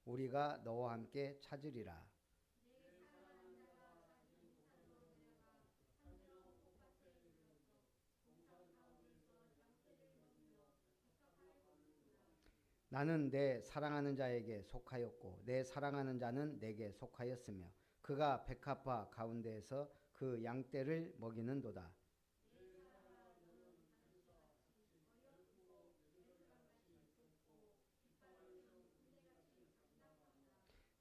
우리가 너와 함께 찾으리라. 나는 내 사랑하는 자에게 속하였고 내 사랑하는 자는 내게 속하였으며 그가 백합화 가운데에서 그 양떼를 먹이는도다.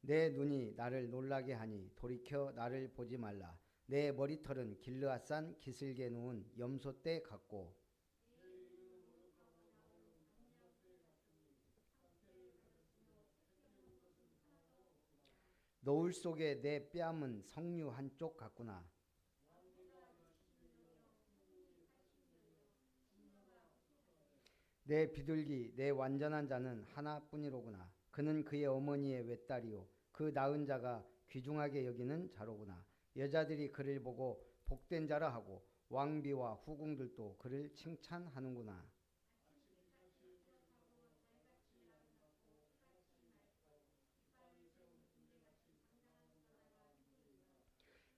내 눈이 나를 놀라게 하니 돌이켜 나를 보지 말라. 내 머리털은 길르앗산 기슭에 누운 염소떼 같고 노을 속에 내 뺨은 석류 한쪽 같구나. 내 비둘기 내 완전한 자는 하나뿐이로구나. 그는 그의 어머니의 외딸이요 그 낳은 자가 귀중하게 여기는 자로구나. 여자들이 그를 보고 복된 자라 하고 왕비와 후궁들도 그를 칭찬하는구나.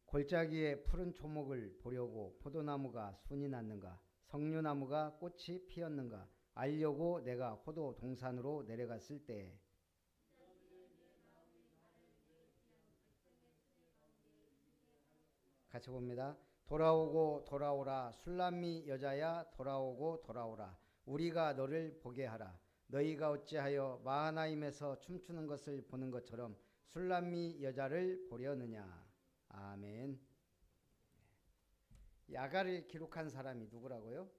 골짜기에 푸른 초목을 보려고 포도나무가 순이 났는가 석류나무가 꽃이 피었는가 알려고 내가 호도 동산으로 내려갔을 때 같이 봅니다. 돌아오고 돌아오라 술람미 여자야 돌아오고 돌아오라 우리가 너를 보게 하라. 너희가 어찌하여 마하나임에서 춤추는 것을 보는 것처럼 술람미 여자를 보려느냐. 아멘. 야가를 기록한 사람이 누구라고요?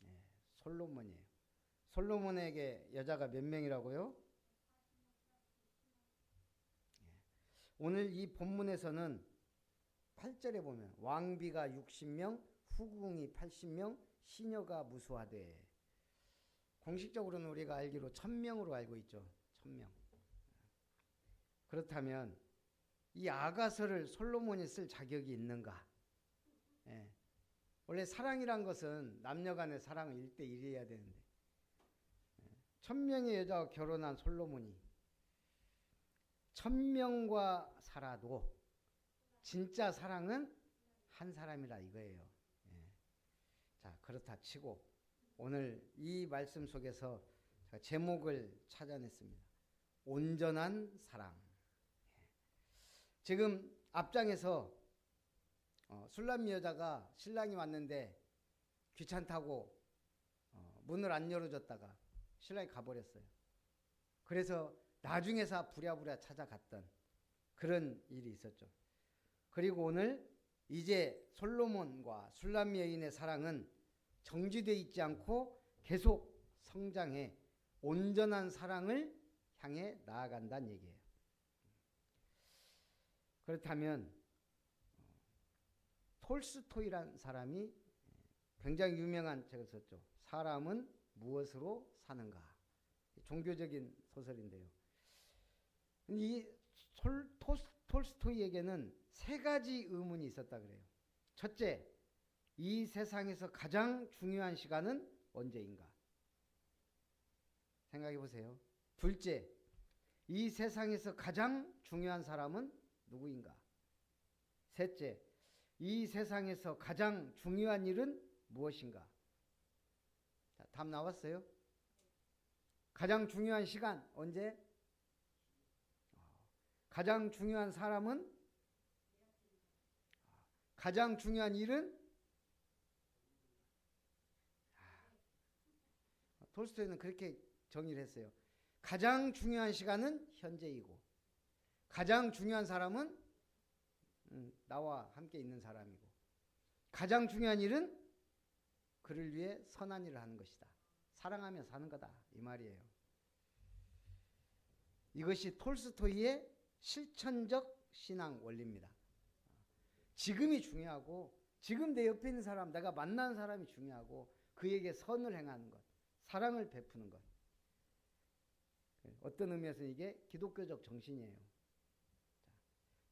네, 솔로몬이에요. 솔로몬에게 여자가 몇 명이라고요? 오늘 이 본문에서는 8절에 보면 왕비가 60명, 후궁이 80명, 시녀가 무수하되 공식적으로는 우리가 알기로 1000명으로 알고 있죠. 1000명. 그렇다면 이 아가서를 솔로몬이 쓸 자격이 있는가? 예. 원래 사랑이란 것은 남녀 간의 사랑은 1대1이어야 되는데 1000명의 여자와 결혼한 솔로몬이 1000명과 살아도 진짜 사랑은 한 사람이라 이거예요. 예. 자, 그렇다 치고 오늘 이 말씀 속에서 제가 제목을 찾아냈습니다. 온전한 사랑. 예. 지금 앞장에서 술람미 여자가 신랑이 왔는데 귀찮다고 문을 안 열어줬다가 신랑이 가버렸어요. 그래서 나중에서 부랴부랴 찾아갔던 그런 일이 있었죠. 그리고 오늘 이제 솔로몬과 술람미 여인의 사랑은 정지되어 있지 않고 계속 성장해 온전한 사랑을 향해 나아간다는 얘기예요. 그렇다면 톨스토이란 사람이 굉장히 유명한 책을 썼죠. 사람은 무엇으로 사는가. 종교적인 소설인데요. 이 톨스토이에게는 세 가지 의문이 있었다 그래요. 첫째, 이 세상에서 가장 중요한 시간은 언제인가? 생각해 보세요. 둘째, 이 세상에서 가장 중요한 사람은 누구인가? 셋째, 이 세상에서 가장 중요한 일은 무엇인가? 자, 답 나왔어요? 가장 중요한 시간 언제? 가장 중요한 사람은? 가장 중요한 일은? 톨스토이는 그렇게 정의를 했어요. 가장 중요한 시간은 현재이고 가장 중요한 사람은 나와 함께 있는 사람이고 가장 중요한 일은 그를 위해 선한 일을 하는 것이다. 사랑하며 사는 거다. 이 말이에요. 이것이 톨스토이의 실천적 신앙 원리입니다. 지금이 중요하고 지금 내 옆에 있는 사람, 내가 만난 사람이 중요하고 그에게 선을 행하는 것, 사랑을 베푸는 것. 어떤 의미에서 이게 기독교적 정신이에요.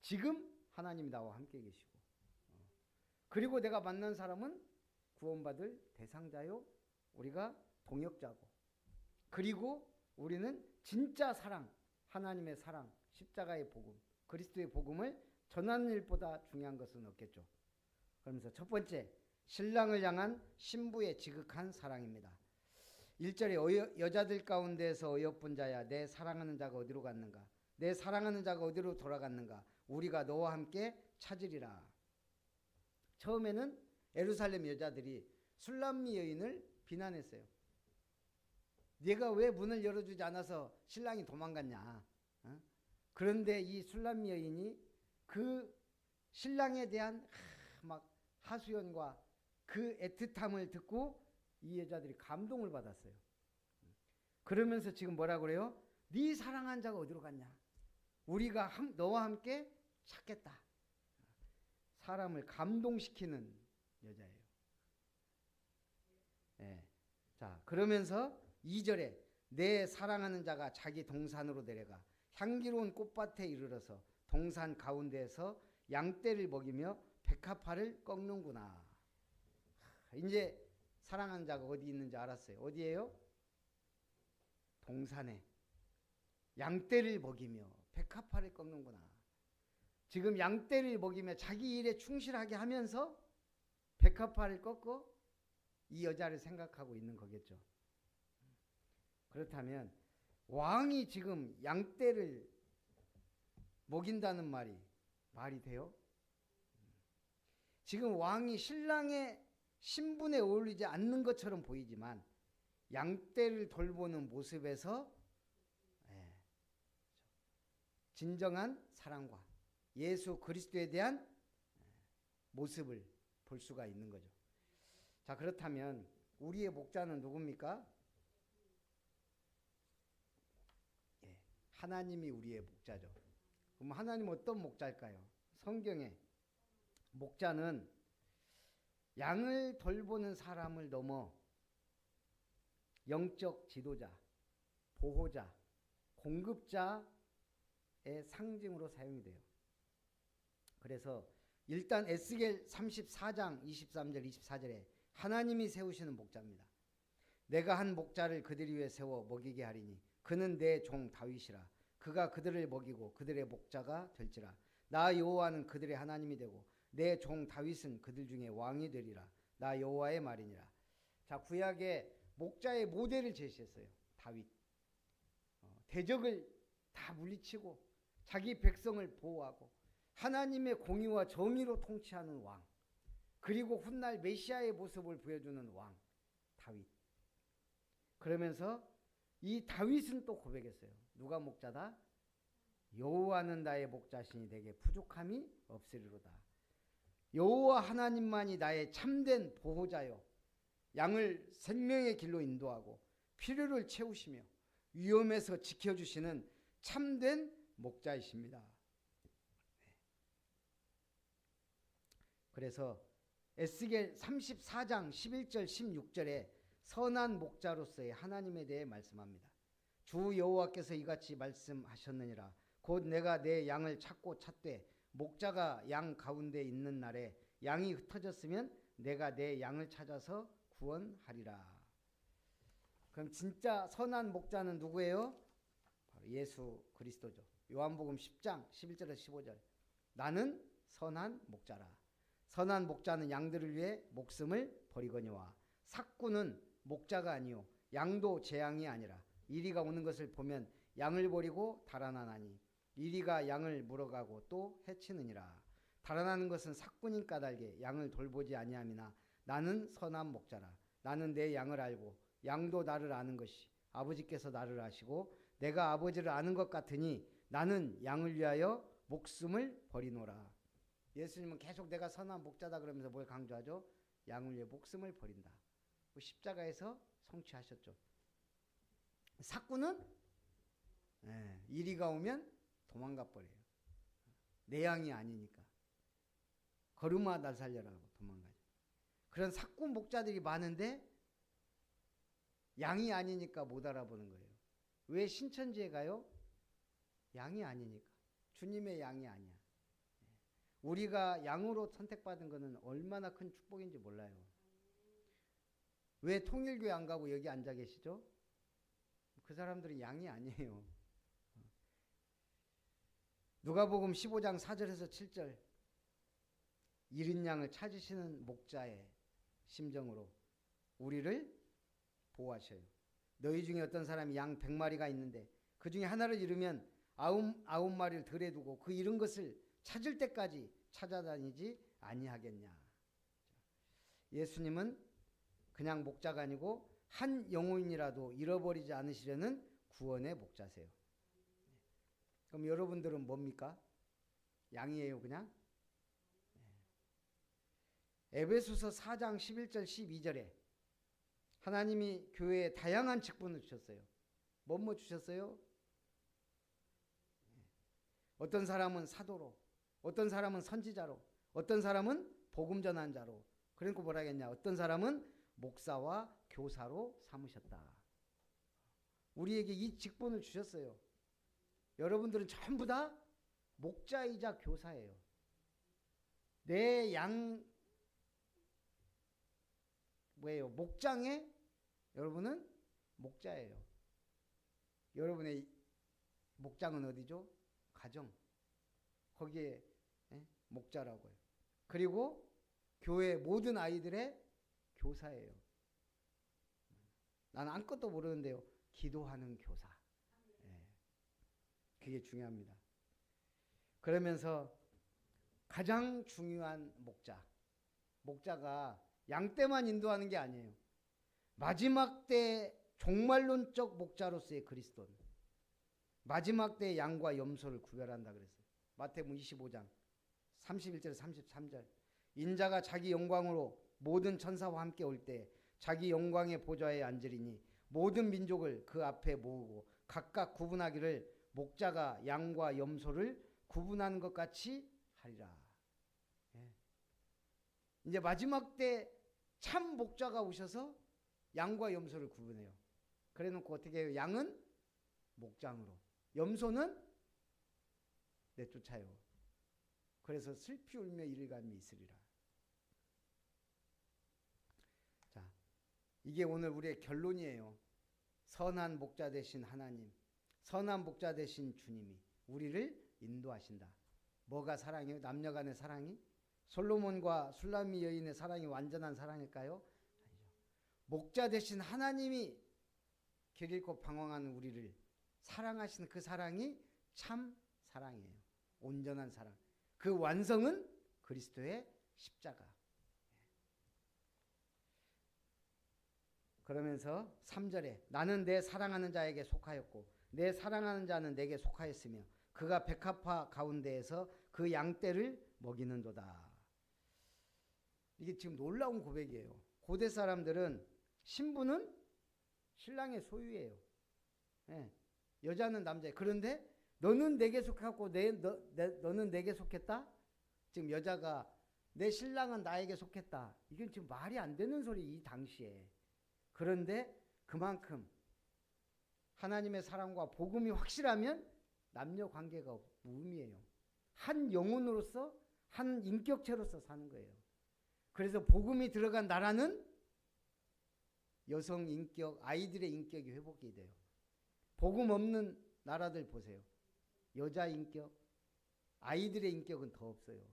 지금 하나님이 나와 함께 계시고 그리고 내가 만난 사람은 구원받을 대상자요. 우리가 동역자고 그리고 우리는 진짜 사랑, 하나님의 사랑, 십자가의 복음, 그리스도의 복음을 전하는 일보다 중요한 것은 없겠죠. 그러면서 첫 번째, 신랑을 향한 신부의 지극한 사랑입니다. 1절에 여자들 가운데서 어여쁜 자야 내 사랑하는 자가 어디로 갔는가, 내 사랑하는 자가 어디로 돌아갔는가, 우리가 너와 함께 찾으리라. 처음에는 예루살렘 여자들이 술람미 여인을 비난했어요. 네가 왜 문을 열어주지 않아서 신랑이 도망갔냐. 그런데 이 술람미 여인이 그 신랑에 대한 막 하소연과 그 애틋함을 듣고 이 여자들이 감동을 받았어요. 그러면서 지금 뭐라 그래요? 네 사랑한 자가 어디로 갔냐? 우리가 너와 함께 찾겠다. 사람을 감동시키는 여자예요. 네. 자, 그러면서 2절에 내 사랑하는 자가 자기 동산으로 내려가 향기로운 꽃밭에 이르러서 동산 가운데에서 양떼를 먹이며 백합화를 꺾는구나. 이제 사랑하는 자가 어디 있는지 알았어요. 어디예요? 동산에 양떼를 먹이며 백합화를 꺾는구나. 지금 양떼를 먹이며 자기 일에 충실하게 하면서 백합화를 꺾어 이 여자를 생각하고 있는 거겠죠. 그렇다면 왕이 지금 양떼를 먹인다는 말이 돼요? 지금 왕이 신랑의 신분에 어울리지 않는 것처럼 보이지만 양떼를 돌보는 모습에서 진정한 사랑과 예수 그리스도에 대한 모습을 볼 수가 있는 거죠. 자, 그렇다면 우리의 목자는 누굽니까? 하나님이 우리의 목자죠. 그럼 하나님은 어떤 목자일까요? 성경에 목자는 양을 돌보는 사람을 넘어 영적 지도자, 보호자, 공급자의 상징으로 사용이 돼요. 그래서 일단 에스겔 34장 23절 24절에 하나님이 세우시는 목자입니다. 내가 한 목자를 그들 위에 세워 먹이게 하리니 그는 내 종 다윗이라. 그가 그들을 먹이고 그들의 목자가 될지라. 나 여호와는 그들의 하나님이 되고 내 종 다윗은 그들 중에 왕이 되리라. 나 여호와의 말이니라. 자, 구약의 목자의 모델을 제시했어요. 다윗. 대적을 다 물리치고 자기 백성을 보호하고 하나님의 공의와 정의로 통치하는 왕, 그리고 훗날 메시아의 모습을 보여주는 왕 다윗. 그러면서 이 다윗은 또 고백했어요. 누가 목자다? 여호와는 나의 목자시니 내게 부족함이 없으리로다. 여호와 하나님만이 나의 참된 보호자요, 양을 생명의 길로 인도하고 필요를 채우시며 위험에서 지켜주시는 참된 목자이십니다. 그래서 에스겔 34장 11절 16절에 선한 목자로서의 하나님에 대해 말씀합니다. 주 여호와께서 이같이 말씀하셨느니라. 곧 내가 내 양을 찾고 찾되 목자가 양 가운데 있는 날에 양이 흩어졌으면 내가 내 양을 찾아서 구원하리라. 그럼 진짜 선한 목자는 누구예요? 바로 예수 그리스도죠. 요한복음 10장 11절에서 15절. 나는 선한 목자라. 선한 목자는 양들을 위해 목숨을 버리거니와 삭구는 목자가 아니요 양도 제 양이 아니라 이리가 오는 것을 보면 양을 버리고 달아나나니 이리가 양을 물어가고 또 해치느니라. 달아나는 것은 삭군인 까닭에 양을 돌보지 아니함이나 나는 선한 목자라. 나는 내 양을 알고 양도 나를 아는 것이 아버지께서 나를 아시고 내가 아버지를 아는 것 같으니 나는 양을 위하여 목숨을 버리노라. 예수님은 계속 내가 선한 목자다 그러면서 뭘 강조하죠? 양을 위해 목숨을 버린다. 십자가에서 성취하셨죠. 삭구는 이리가 오면 도망가 버려요. 내 양이 아니니까. 걸음아 날 살려라고 도망가죠. 그런 삭구 목자들이 많은데 양이 아니니까 못 알아보는 거예요. 왜 신천지에 가요? 양이 아니니까. 주님의 양이 아니야. 우리가 양으로 선택받은 것은 얼마나 큰 축복인지 몰라요. 왜 통일교회 안 가고 여기 앉아 계시죠? 그 사람들은 양이 아니에요. 누가복음 15장 4절에서 7절 잃은 양을 찾으시는 목자의 심정으로 우리를 보호하셔요. 너희 중에 어떤 사람이 양 100마리가 있는데 그 중에 하나를 잃으면 99마리를 들에 두고 그 잃은 것을 찾을 때까지 찾아다니지 아니하겠냐. 예수님은 그냥 목자가 아니고 한 영혼이라도 잃어버리지 않으시려는 구원의 목자세요. 그럼 여러분들은 뭡니까? 양이에요, 그냥? 에베소서 4장 11절 12절에 하나님이 교회에 다양한 직분을 주셨어요. 뭐뭐 주셨어요? 어떤 사람은 사도로, 어떤 사람은 선지자로, 어떤 사람은 복음 전한 자로, 그러니까 뭐라 하겠냐? 어떤 사람은 목사와 교사로 삼으셨다. 우리에게 이 직분을 주셨어요. 여러분들은 전부 다 목자이자 교사예요. 내 양 뭐예요? 목장에 여러분은 목자예요. 여러분의 목장은 어디죠? 가정. 거기에 목자라고요. 그리고 교회 모든 아이들의 교사예요. 나는 아무것도 모르는데요. 기도하는 교사. 그게 중요합니다. 그러면서 가장 중요한 목자가 양 떼만 인도하는 게 아니에요. 마지막 때 종말론적 목자로서의 그리스도는 마지막 때 양과 염소를 구별한다 그랬어요. 마태복음 25장 31절 33절 인자가 자기 영광으로 모든 천사와 함께 올 때 자기 영광의 보좌에 앉으리니 모든 민족을 그 앞에 모으고 각각 구분하기를 목자가 양과 염소를 구분하는 것 같이 하리라. 이제 마지막 때 참 목자가 오셔서 양과 염소를 구분해요. 그래 놓고 어떻게 해요? 양은 목장으로, 염소는 내쫓아요. 그래서 슬피 울며 이를감이 있으리라. 자, 이게 오늘 우리의 결론이에요. 선한 목자 되신 하나님, 선한 목자 되신 주님이 우리를 인도하신다. 뭐가 사랑이에요? 남녀 간의 사랑이? 솔로몬과 술라미 여인의 사랑이 완전한 사랑일까요? 아니죠. 목자 되신 하나님이 길 잃고 방황하는 우리를 사랑하시는 그 사랑이 참 사랑이에요. 온전한 사랑. 그 완성은 그리스도의 십자가. 그러면서 3절에 나는 내 사랑하는 자에게 속하였고 내 사랑하는 자는 내게 속하였으며 그가 백합화 가운데에서 그 양떼를 먹이는도다. 이게 지금 놀라운 고백이에요. 고대 사람들은 신부는 신랑의 소유예요. 여자는 남자예요. 그런데 너는 내게 속했고 너는 내게 속했다? 지금 여자가 내 신랑은 나에게 속했다. 이건 지금 말이 안 되는 소리 이 당시에. 그런데 그만큼 하나님의 사랑과 복음이 확실하면 남녀 관계가 무의미해요. 한 영혼으로서 한 인격체로서 사는 거예요. 그래서 복음이 들어간 나라는 여성 인격, 아이들의 인격이 회복이 돼요. 복음 없는 나라들 보세요. 여자 인격, 아이들의 인격은 더 없어요.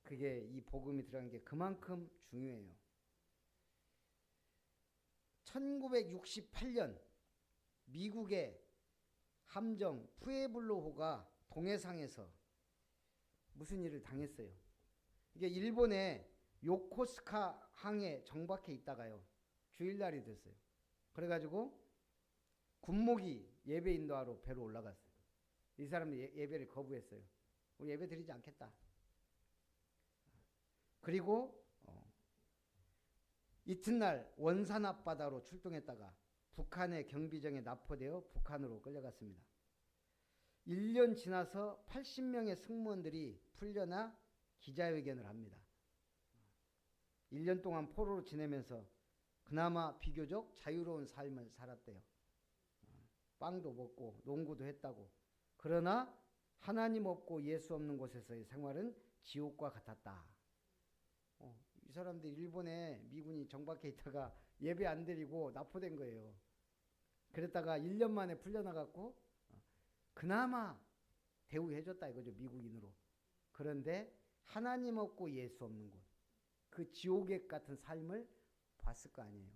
그게 이 복음이 들어간 게 그만큼 중요해요. 1968년 미국의 함정 푸에블로호가 동해상에서 무슨 일을 당했어요. 이게 일본의 요코스카 항에 정박해 있다가요. 주일날이 됐어요. 그래가지고 군목이 예배 인도하러 배로 올라갔어요. 이 사람들 예배를 거부했어요. 우리 예배 드리지 않겠다. 그리고 이튿날 원산 앞바다로 출동했다가 북한의 경비정에 납포되어 북한으로 끌려갔습니다. 1년 지나서 80명의 승무원들이 풀려나 기자회견을 합니다. 1년 동안 포로로 지내면서 그나마 비교적 자유로운 삶을 살았대요. 빵도 먹고 농구도 했다고. 그러나 하나님 없고 예수 없는 곳에서의 생활은 지옥과 같았다. 이 사람들 일본에 미군이 정박해 있다가 예배 안 드리고 납포된 거예요. 그랬다가 1년 만에 풀려나갔고 그나마 대우해줬다 이거죠. 미국인으로. 그런데 하나님 없고 예수 없는 곳, 그 지옥의 같은 삶을 봤을 거 아니에요.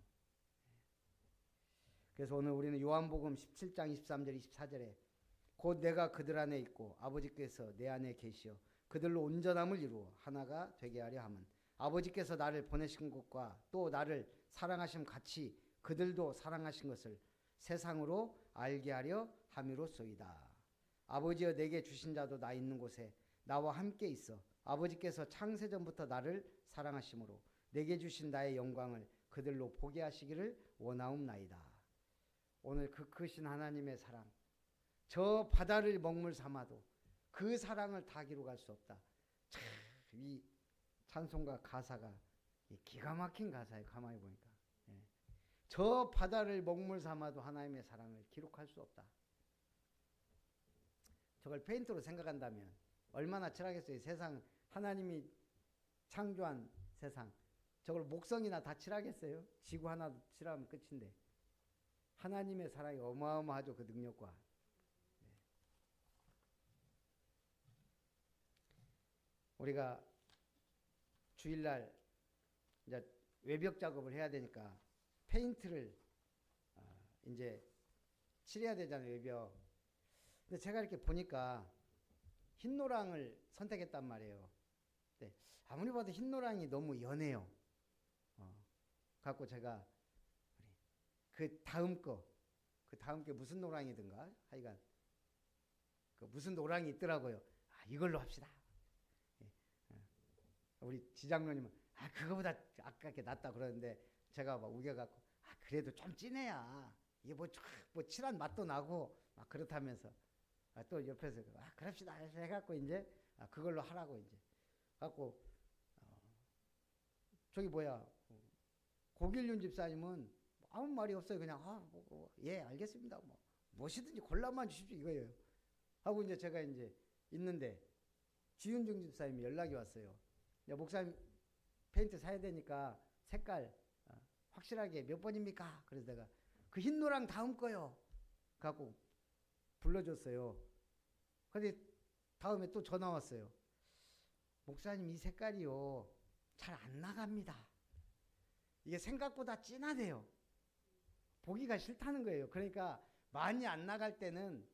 그래서 오늘 우리는 요한복음 17장 23절 24절에 곧 내가 그들 안에 있고 아버지께서 내 안에 계시어 그들로 온전함을 이루어 하나가 되게 하려 함은 아버지께서 나를 보내신 것과 또 나를 사랑하심 같이 그들도 사랑하신 것을 세상으로 알게 하려 함이로소이다. 아버지여 내게 주신 자도 나 있는 곳에 나와 함께 있어 아버지께서 창세전부터 나를 사랑하심으로 내게 주신 나의 영광을 그들로 보게 하시기를 원하옵나이다. 오늘 그 크신 하나님의 사랑, 저 바다를 먹물 삼아도 그 사랑을 다 기록할 수 없다. 참, 이 찬송가 가사가 기가 막힌 가사예요. 가만히 보니까. 예. 저 바다를 먹물 삼아도 하나님의 사랑을 기록할 수 없다. 저걸 페인트로 생각한다면 얼마나 칠하겠어요. 세상 하나님이 창조한 세상 저걸 목성이나 다 칠하겠어요. 지구 하나 칠하면 끝인데 하나님의 사랑이 어마어마하죠. 그 능력과. 네. 우리가 주일날 이제 외벽 작업을 해야 되니까 페인트를 이제 칠해야 되잖아요. 외벽. 근데 제가 이렇게 보니까 흰노랑을 선택했단 말이에요. 네. 아무리 봐도 흰노랑이 너무 연해요. 갖고 제가 그 다음 게 무슨 노랑이든가 하여간 그 무슨 노랑이 있더라고요. 이걸로 합시다. 예. 우리 지장로님은 그거보다 아깝게 낫다 그러는데 제가 막 우겨갖고 그래도 좀 진해야 이게 뭐 칠한 맛도 나고 막 그렇다면서 또 옆에서 그럽시다 해갖고 이제 그걸로 하라고 이제 갖고 저기 고길륜 집사님은 아무 말이 없어요. 그냥 예 알겠습니다. 무엇이든지 골라만 주십시오 이거예요. 하고 이제 제가 이제 있는데 주윤중 집사님이 연락이 왔어요. 목사님 페인트 사야 되니까 색깔 확실하게 몇 번입니까? 그래서 내가 그 흰노랑 다음 거요. 갖고 불러줬어요. 근데 다음에 또 전화 왔어요. 목사님 이 색깔이요 잘 안 나갑니다. 이게 생각보다 진하대요. 보기가 싫다는 거예요. 그러니까 많이 안 나갈 때는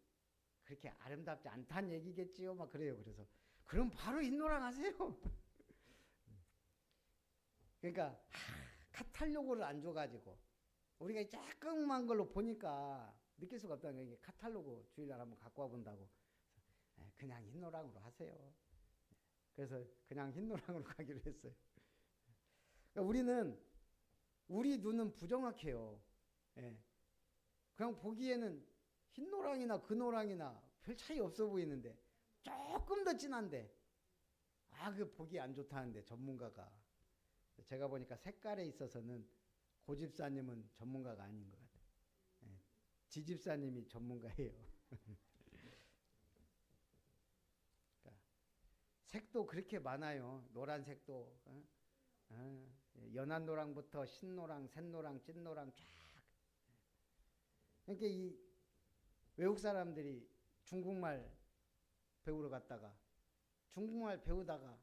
그렇게 아름답지 않다는 얘기겠지요. 막 그래요. 그래서 그럼 바로 흰노랑 하세요. 그러니까 카탈로그를 안 줘가지고 우리가 조그만 걸로 보니까 느낄 수가 없다는 거예요. 카탈로그 주일날 한번 갖고 와본다고. 그냥 흰노랑으로 하세요. 그래서 그냥 흰노랑으로 가기로 했어요. 그러니까 우리 눈은 부정확해요. 예. 그냥 보기에는 흰노랑이나 그 노랑이나 별 차이 없어 보이는데 조금 더 진한데 그 보기 안 좋다는데 전문가가 제가 보니까 색깔에 있어서는 고 집사님은 전문가가 아닌 것 같아요. 예. 지 집사님이 전문가예요. 그러니까 색도 그렇게 많아요. 노란색도 연한 노랑부터 신노랑, 샛노랑, 찐노랑 쫙. 그러니까 이 외국 사람들이 중국말 배우러 갔다가 중국말 배우다가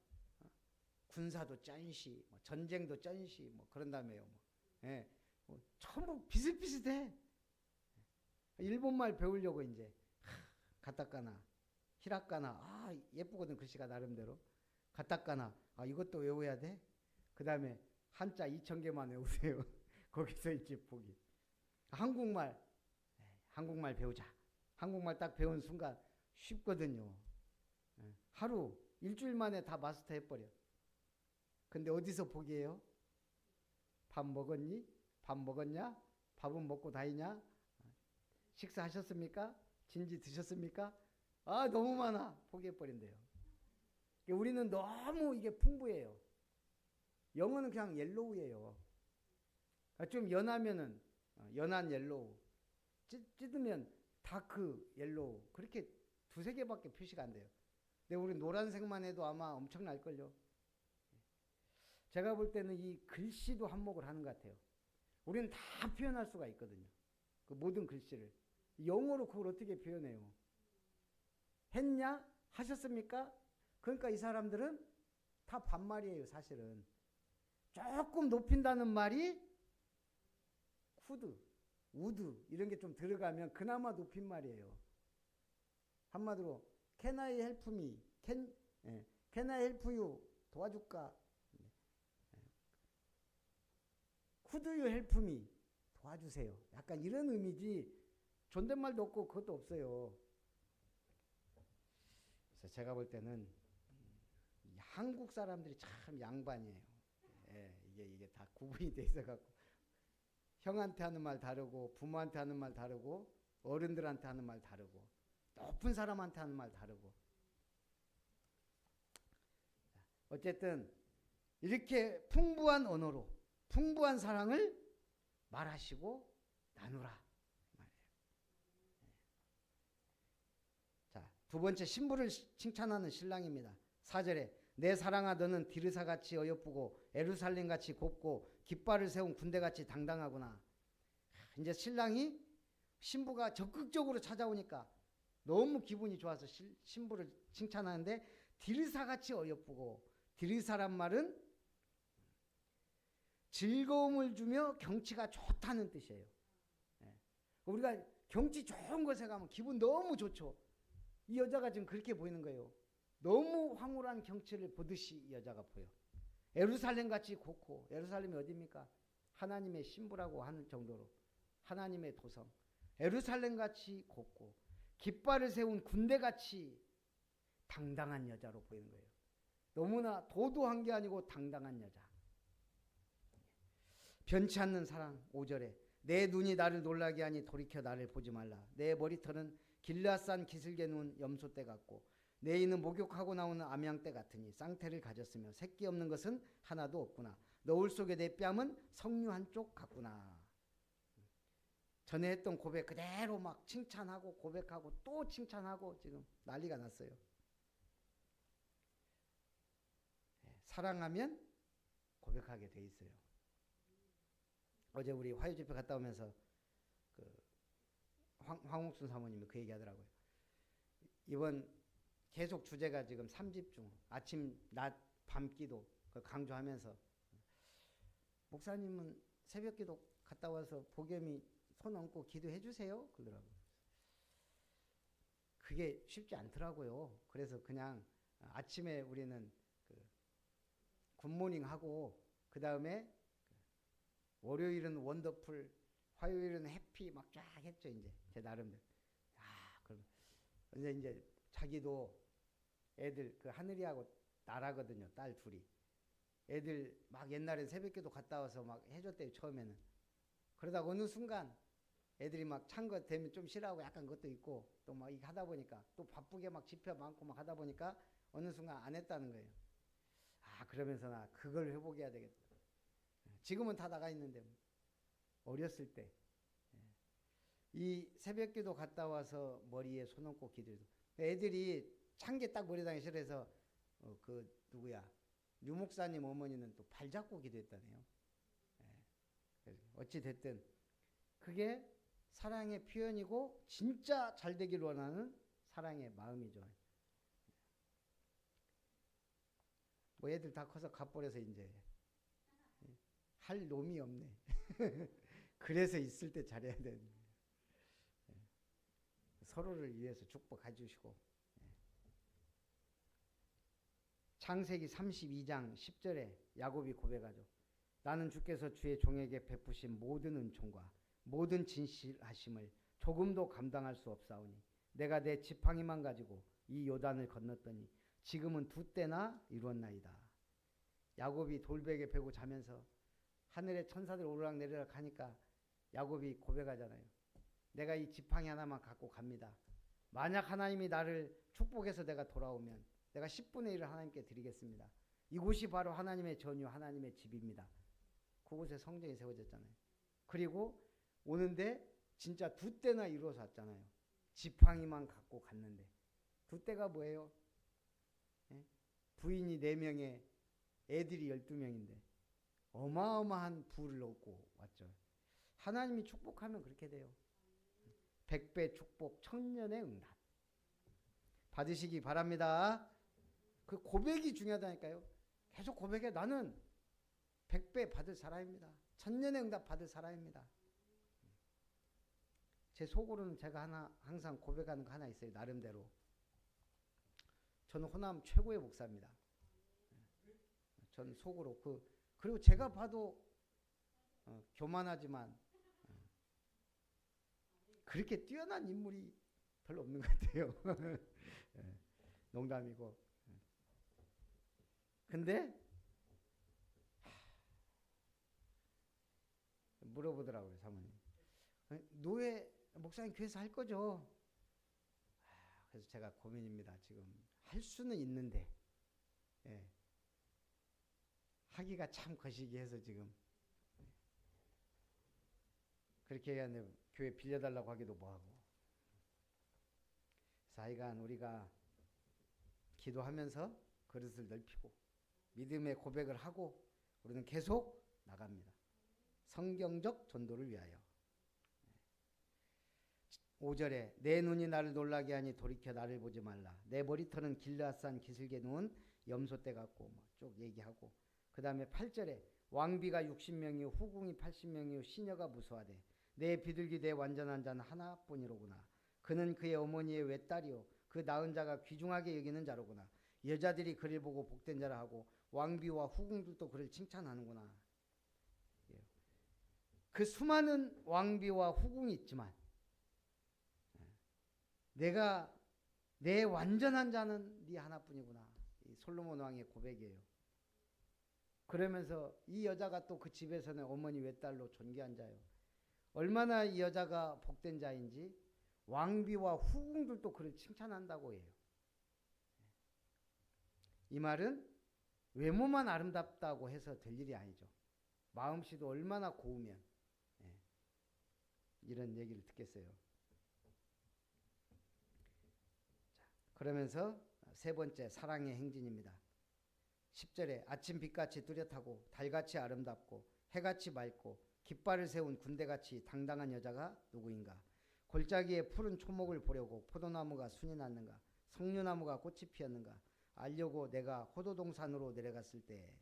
군사도 쩐시, 전쟁도 쩐시, 그런다며요. 예, 전부 비슷비슷해. 일본말 배우려고 이제 가타카나, 히라카나, 예쁘거든 글씨가 나름대로. 가타카나, 이것도 외워야 돼. 그 다음에 한자 2000개만 외우세요. 거기서 이제 보기. 한국말 배우자. 한국말 딱 배운 순간 쉽거든요. 하루, 일주일 만에 다 마스터 해버려. 근데 어디서 보기예요? 밥 먹었니? 밥 먹었냐? 밥은 먹고 다니냐? 식사하셨습니까? 진지 드셨습니까? 너무 많아. 포기해버린대요. 우리는 너무 이게 풍부해요. 영어는 그냥 옐로우예요. 좀 연하면은 연한 옐로우, 찌드면 다크 옐로우, 그렇게 두세 개밖에 표시가 안 돼요. 근데 우리 노란색만 해도 아마 엄청날걸요. 제가 볼 때는 이 글씨도 한몫을 하는 것 같아요. 우리는 다 표현할 수가 있거든요. 그 모든 글씨를. 영어로 그걸 어떻게 표현해요? 했냐? 하셨습니까? 그러니까 이 사람들은 다 반말이에요, 사실은. 조금 높인다는 말이 쿠드, 우드 이런 게 좀 들어가면 그나마 높인 말이에요. 한마디로 Can I help me? Can I help you? 도와줄까? Could you help me? 도와주세요. 약간 이런 의미지 존댓말도 없고 그것도 없어요. 그래서 제가 볼 때는 한국 사람들이 참 양반이에요. 예, 이게 다 구분이 돼 있어갖고 형한테 하는 말 다르고 부모한테 하는 말 다르고 어른들한테 하는 말 다르고 높은 사람한테 하는 말 다르고. 어쨌든 이렇게 풍부한 언어로 풍부한 사랑을 말하시고 나누라 말이에요. 자, 두 번째 신부를 칭찬하는 신랑입니다. 4절에 내 사랑아 너는 디르사같이 어여쁘고 에루살렘같이 곱고 깃발을 세운 군대같이 당당하구나. 이제 신랑이 신부가 적극적으로 찾아오니까 너무 기분이 좋아서 신부를 칭찬하는데 디르사같이 어여쁘고, 디르사란 말은 즐거움을 주며 경치가 좋다는 뜻이에요. 우리가 경치 좋은 곳에 가면 기분 너무 좋죠. 이 여자가 지금 그렇게 보이는 거예요. 너무 황홀한 경치를 보듯이 이 여자가 보여. 예루살렘같이 곱고, 예루살렘이 어디입니까? 하나님의 신부라고 하는 정도로 하나님의 도성. 예루살렘같이 곱고 깃발을 세운 군대같이 당당한 여자로 보이는 거예요. 너무나 도도한 게 아니고 당당한 여자. 변치 않는 사랑. 5절에 내 눈이 나를 놀라게 하니 돌이켜 나를 보지 말라. 내 머리털은 길앗산 기슭에 누운 염소떼 같고 내 이는 목욕하고 나오는 암양떼 같으니 쌍태를 가졌으며 새끼 없는 것은 하나도 없구나. 너울 속에 내 뺨은 석류 한쪽 같구나. 전에 했던 고백 그대로 막 칭찬하고 고백하고 또 칭찬하고 지금 난리가 났어요. 사랑하면 고백하게 돼 있어요. 어제 우리 화요집회 갔다 오면서 그 황옥순 사모님이 그 얘기하더라고요. 이번 계속 주제가 지금 3집중 아침 낮 밤기도 강조하면서 목사님은 새벽기도 갔다 와서 복염이 손 얹고 기도해 주세요 그러더라고요. 그게 쉽지 않더라고요. 그래서 그냥 아침에 우리는 굿모닝 하고 그 다음에 월요일은 원더풀, 화요일은 해피 막 쫙 했죠. 이제 제 나름대로. 그럼 이제 자기도 애들 그 하늘이하고 나라거든요. 딸 둘이. 애들 막 옛날에 새벽기도 갔다 와서 막 해줬대요. 처음에는. 그러다 어느 순간 애들이 막 찬 거 되면 좀 싫어하고 약간 그것도 있고 또 막 이거 하다 보니까 또 바쁘게 막 집회 많고 막 하다 보니까 어느 순간 안 했다는 거예요. 그러면서 나 그걸 회복해야 되겠다. 지금은 다 나가 있는데 어렸을 때 이 새벽기도 갔다 와서 머리에 손 얹고 기도해도 애들이 찬 게 딱 머리당에 싫어해서 그 누구야 류 목사님 어머니는 또 발 잡고 기도했다네요. 어찌 됐든 그게 사랑의 표현이고 진짜 잘 되길 원하는 사랑의 마음이죠. 뭐 애들 다 커서 갓버려서 이제 할 놈이 없네. 그래서 있을 때 잘해야 되는데 서로를 위해서 축복해 주시고. 창세기 32장 10절에 야곱이 고백하죠. 나는 주께서 주의 종에게 베푸신 모든 은총과 모든 진실하심을 조금도 감당할 수 없사오니 내가 내 지팡이만 가지고 이 요단을 건넜더니 지금은 2때나 이루었나이다. 야곱이 돌베개 베고 자면서 하늘의 천사들 오르락내리락 하니까 야곱이 고백하잖아요. 내가 이 지팡이 하나만 갖고 갑니다. 만약 하나님이 나를 축복해서 내가 돌아오면 내가 10분의 1을 하나님께 드리겠습니다. 이곳이 바로 하나님의 전유 하나님의 집입니다. 그곳에 성전이 세워졌잖아요. 그리고 오는데 진짜 2때나 이루어서 왔잖아요. 지팡이만 갖고 갔는데 2때가 뭐예요? 부인이 4명에 애들이 12명인데 어마어마한 부를 얻고 왔죠. 하나님이 축복하면 그렇게 돼요. 100배 축복, 천년의 응답 받으시기 바랍니다. 그 고백이 중요하다니까요. 계속 고백해. 나는 100배 받을 사람입니다. 천년의 응답 받을 사람입니다. 제 속으로는 제가 항상 고백하는 거 하나 있어요. 나름대로. 저는 호남 최고의 목사입니다. 저는 속으로 그리고 제가 봐도 교만하지만 그렇게 뛰어난 인물이 별로 없는 것 같아요. 농담이고. 근데 물어보더라고요, 사모님. 노예 목사님 교회에서 할 거죠? 그래서 제가 고민입니다. 지금 할 수는 있는데 하기가 참 거시기해서 지금 그렇게 해야 교회 빌려달라고 하기도 뭐하고. 그래서 하여간 우리가 기도하면서 그릇을 넓히고 믿음의 고백을 하고 우리는 계속 나갑니다. 성경적 전도를 위하여. 5절에 내 눈이 나를 놀라게 하니 돌이켜 나를 보지 말라. 내 머리털은 길르앗산 기슭에 누운 염소떼 같고 쭉 얘기하고, 그 다음에 8절에 왕비가 60명이요 후궁이 80명이요 시녀가 무수하되 내 비둘기 내 완전한 자는 하나뿐이로구나. 그는 그의 어머니의 외딸이요 그 낳은 자가 귀중하게 여기는 자로구나. 여자들이 그를 보고 복된 자라 하고 왕비와 후궁들도 그를 칭찬하는구나. 그 수많은 왕비와 후궁이 있지만 내가 내 완전한 자는 네 하나뿐이구나. 이 솔로몬 왕의 고백이에요. 그러면서 이 여자가 또 그 집에서는 어머니 외딸로 존귀한 자예요. 얼마나 이 여자가 복된 자인지 왕비와 후궁들도 그를 칭찬한다고 해요. 이 말은 외모만 아름답다고 해서 될 일이 아니죠. 마음씨도 얼마나 고우면 이런 얘기를 듣겠어요. 그러면서 세 번째 사랑의 행진입니다. 10절에 아침 빛같이 뚜렷하고 달같이 아름답고 해같이 맑고 깃발을 세운 군대같이 당당한 여자가 누구인가. 골짜기에 푸른 초목을 보려고 포도나무가 순이 났는가. 석류나무가 꽃이 피었는가. 알려고 내가 호도동산으로 내려갔을 때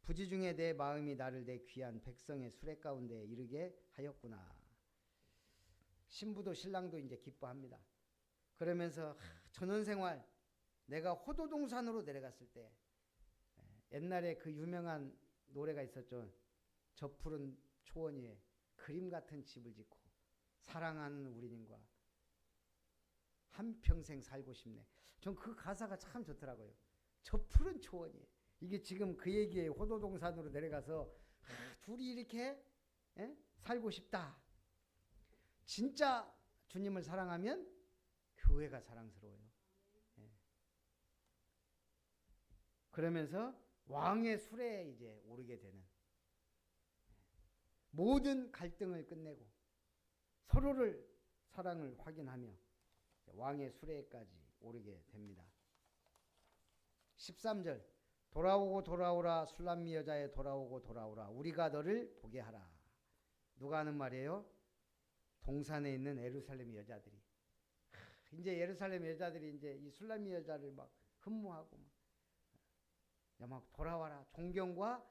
부지 중에 내 마음이 나를 내 귀한 백성의 수레 가운데 이르게 하였구나. 신부도 신랑도 이제 기뻐합니다. 그러면서 전원생활 내가 호도동산으로 내려갔을 때, 옛날에 그 유명한 노래가 있었죠. 저 푸른 초원 위에 그림 같은 집을 짓고 사랑하는 우리님과 한평생 살고 싶네. 전 그 가사가 참 좋더라고요. 저 푸른 초원 위에. 이게 지금 그 얘기에 호도동산으로 내려가서 둘이 이렇게 살고 싶다. 진짜 주님을 사랑하면 교회가 사랑스러워요. 그러면서 왕의 수레에 이제 오르게 되는, 모든 갈등을 끝내고 서로를 사랑을 확인하며 왕의 수레까지 오르게 됩니다. 13절 돌아오고 돌아오라 술람미 여자에 돌아오고 돌아오라 우리가 너를 보게 하라. 누가 하는 말이에요? 동산에 있는 예루살렘 여자들이. 이제 예루살렘 여자들이 이제 이 술람미 여자를 막 흠모하고 막 돌아와라. 존경과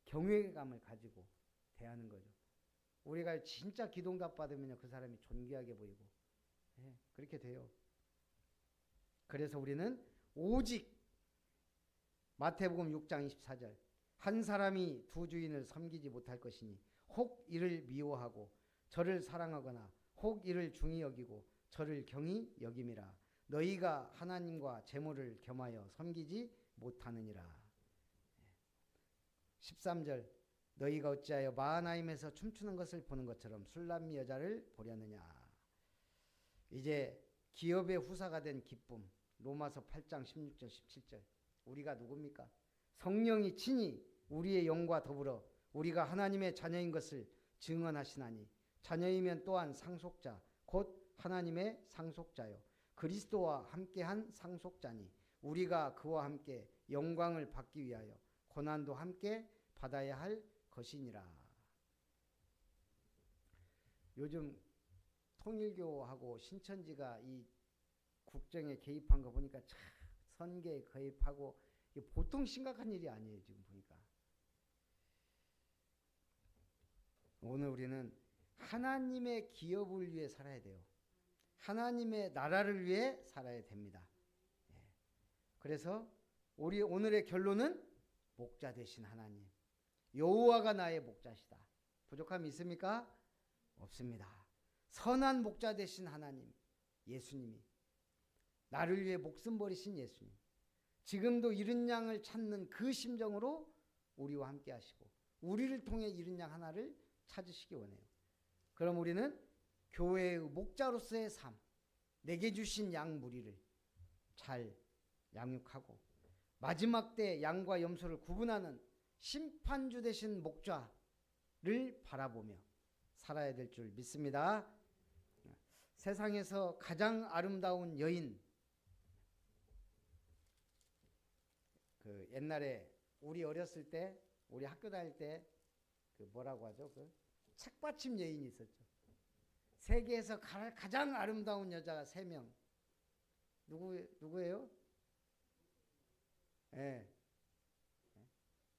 경외감을 가지고 대하는 거죠. 우리가 진짜 기도응답 받으면 그 사람이 존귀하게 보이고 그렇게 돼요. 그래서 우리는 오직 마태복음 6장 24절 한 사람이 두 주인을 섬기지 못할 것이니 혹 이를 미워하고 저를 사랑하거나 혹 이를 중히 여기고 저를 경히 여김이라. 너희가 하나님과 재물을 겸하여 섬기지 못하느니라. 13절 너희가 어찌하여 마하나임에서 춤추는 것을 보는 것처럼 술람미 여자를 보려느냐. 이제 기업의 후사가 된 기쁨. 로마서 8장 16절 17절 우리가 누굽니까? 성령이 친히 우리의 영과 더불어 우리가 하나님의 자녀인 것을 증언하시나니 자녀이면 또한 상속자 곧 하나님의 상속자요 그리스도와 함께한 상속자니 우리가 그와 함께 영광을 받기 위하여 고난도 함께 받아야 할 것이니라. 요즘 통일교하고 신천지가 이 국정에 개입한 거 보니까 참 선거에 개입하고 이게 보통 심각한 일이 아니에요. 지금 보니까 오늘 우리는 하나님의 기업을 위해 살아야 돼요. 하나님의 나라를 위해 살아야 됩니다. 그래서 우리 오늘의 결론은 목자 되신 하나님, 여호와가 나의 목자시다. 부족함이 있습니까? 없습니다. 선한 목자 되신 하나님, 예수님이 나를 위해 목숨 버리신 예수님, 지금도 잃은 양을 찾는 그 심정으로 우리와 함께 하시고 우리를 통해 잃은 양 하나를 찾으시기 원해요. 그럼 우리는 교회의 목자로서의 삶, 내게 주신 양 무리를 잘 양육하고 마지막 때 양과 염소를 구분하는 심판주 되신 목자를 바라보며 살아야 될 줄 믿습니다. 세상에서 가장 아름다운 여인, 그 옛날에 우리 어렸을 때, 우리 학교 다닐 때 그 뭐라고 하죠? 그 책받침 여인이 있었죠. 세계에서 가장 아름다운 여자가 3명. 누구예요? 예.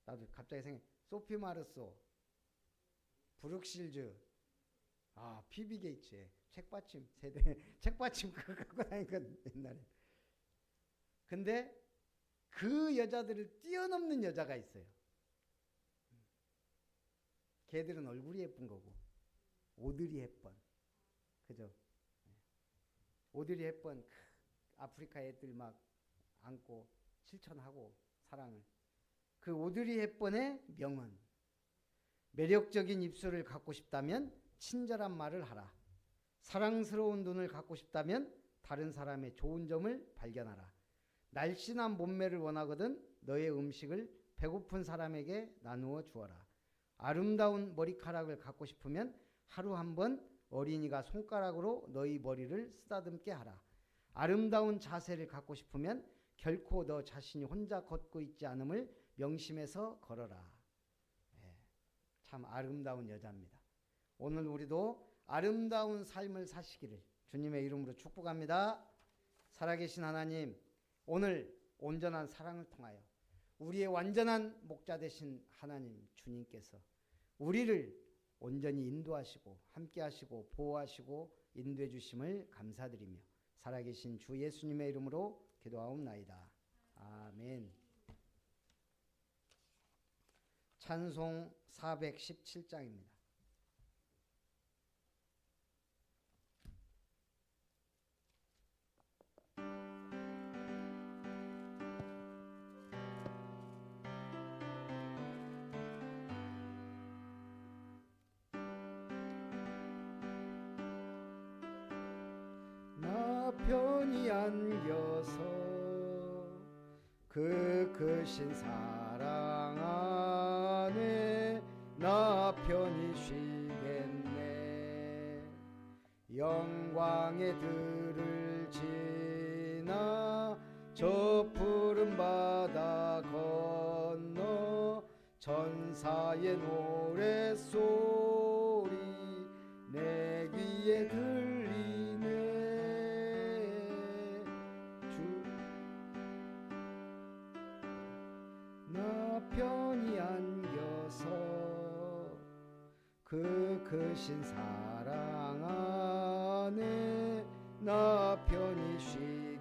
나도 갑자기 생각. 소피 마르소, 브룩실즈, 피비 게이츠. 책받침 세대 책받침 그거 갖고 다니거든 옛날에. 근데 그 여자들을 뛰어넘는 여자가 있어요. 걔들은 얼굴이 예쁜 거고. 오드리 헵번, 그죠? 오드리 헵번 아프리카 애들 막 안고 실천하고 사랑을. 그 오드리 헵번의 명언, 매력적인 입술을 갖고 싶다면 친절한 말을 하라. 사랑스러운 눈을 갖고 싶다면 다른 사람의 좋은 점을 발견하라. 날씬한 몸매를 원하거든 너의 음식을 배고픈 사람에게 나누어 주어라. 아름다운 머리카락을 갖고 싶으면 하루 한 번 어린이가 손가락으로 너희 머리를 쓰다듬게 하라. 아름다운 자세를 갖고 싶으면 결코 너 자신이 혼자 걷고 있지 않음을 명심해서 걸어라. 참 아름다운 여자입니다. 오늘 우리도 아름다운 삶을 사시기를 주님의 이름으로 축복합니다. 살아계신 하나님, 오늘 온전한 사랑을 통하여 우리의 완전한 목자 되신 하나님 주님께서 우리를 온전히 인도하시고 함께하시고 보호하시고 인도해 주심을 감사드리며 살아계신 주 예수님의 이름으로 기도하옵나이다. 아멘. 찬송 417장입니다. 나 편히 안겨서 그 크신 사랑 안에 나 편히 쉬겠네. 영광의 들을 지나 저 푸른 바다 건너 천사의 노랫소리 내 귀에 들리네. 나 편히 안겨서 그 크신 사랑 안에 나 편히 쉬